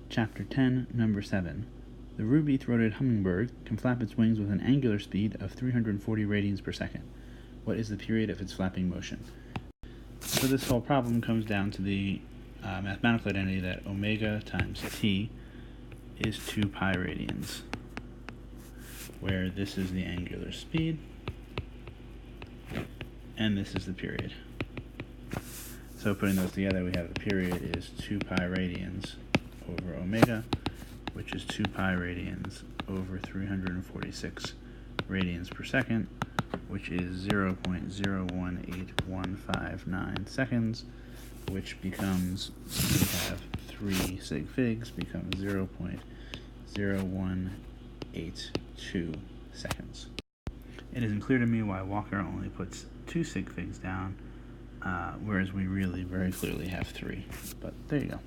Chapter 10, Number 7. The ruby-throated hummingbird can flap its wings with an angular speed of 340 radians per second. What is the period of its flapping motion? So this whole problem comes down to the mathematical identity that omega times t is 2 pi radians, where this is the angular speed and this is the period. So putting those together, we have the period is 2 pi radians over omega, which is 2 pi radians over 346 radians per second, which is 0.018159 seconds, which becomes, we have 3 sig figs, becomes 0.0182 seconds. It isn't clear to me why Walker only puts 2 sig figs down, whereas we really very clearly have 3, but there you go.